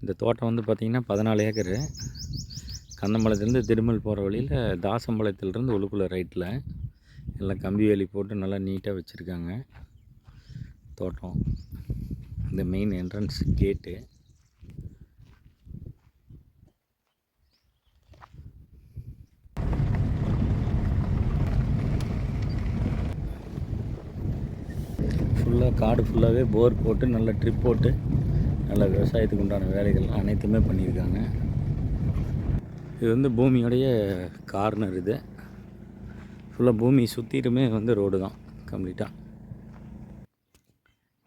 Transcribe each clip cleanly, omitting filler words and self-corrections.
இந்த தோட்டம் வந்து பார்த்திங்கன்னா 14 ஏக்கரு. கந்தம்பாளையத்துலேருந்து திருமல் போகிற வழியில் தாசம்பாளையத்துலேருந்து உள்ளுக்குள்ளே ரைட்டில் எல்லாம் கம்பி வேலி போட்டு நல்லா நீட்டாக வச்சுருக்காங்க தோட்டம். இந்த மெயின் என்ட்ரன்ஸ் கேட்டு. ஃபுல்லாக காடு ஃபுல்லாகவே போர் போட்டு நல்லா ட்ரிப் போட்டு நல்லா விவசாயத்துக்கு உண்டான வேலைகள் அனைத்துமே பண்ணியிருக்காங்க. இது வந்து பூமியோடைய கார்னர். இது ஃபுல்லாக பூமி சுற்றிட்டுமே வந்து ரோடு தான் கம்ப்ளீட்டாக.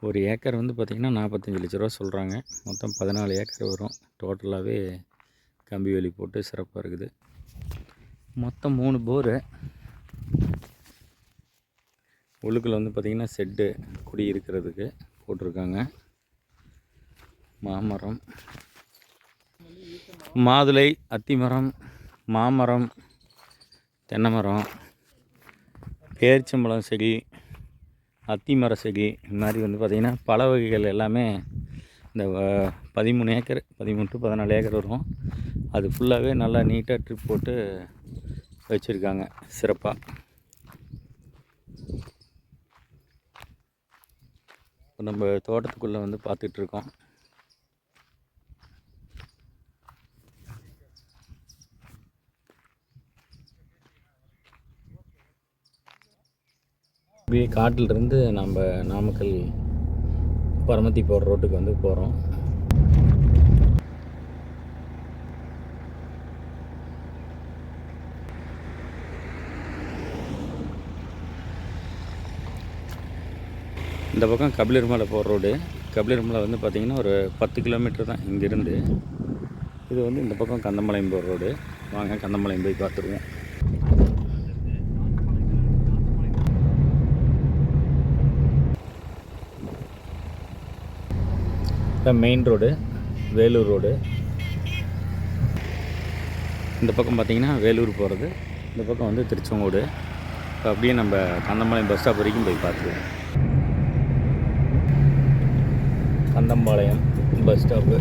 ஒரு ஏக்கர் வந்து பார்த்திங்கன்னா 45 லட்ச ரூபா சொல்கிறாங்க. மொத்தம் 14 ஏக்கர் வரும். டோட்டலாகவே கம்பி வேலி போட்டு சிறப்பாக இருக்குது. மொத்தம் 3 போரு. உள்ளுக்குள்ளே வந்து பார்த்திங்கன்னா செட்டு குடி இருக்கிறதுக்கு போட்டிருக்காங்க. மாமரம், மாதுளை, அத்திமரம், மாமரம், தென்னை மரம், பேரிச்சம்பழம் செடி, அத்திமர செடி, இந்த மாதிரி வந்து பார்த்திங்கன்னா பல வகைகள் எல்லாமே இந்த 13 ஏக்கர் 13 to 14 ஏக்கர் வரும். அது ஃபுல்லாகவே நல்லா நீட்டாக ட்ரிப் போட்டு வச்சுருக்காங்க சிறப்பாக. இப்போ நம்ம தோட்டத்துக்குள்ளே வந்து பார்த்துட்ருக்கோம். அப்படியே காட்டிலிருந்து நம்ம நாமக்கல் பரமத்தி போகிற ரோட்டுக்கு வந்து போகிறோம். இந்த பக்கம் கபிலர்மலை போகிற ரோடு. கபிலர்மலை வந்து பார்த்திங்கன்னா ஒரு 10 கிலோமீட்டர் தான் இங்கேருந்து. இது வந்து இந்த பக்கம் கந்தம்பாளையம் போகிற ரோடு. வாங்க கந்தம்பாளையம் போய் பார்த்துருவோம். Main road Vellore road. இந்த பக்கம் பார்த்திங்கன்னா வேலூர் போகிறது, இந்த பக்கம் வந்து திருச்செங்கோடு. இப்போ அப்படியே நம்ம கந்தம்பாளையம் பஸ் ஸ்டாப் வரைக்கும் போய் பார்த்துருவோம். Kandampalayam bus stop.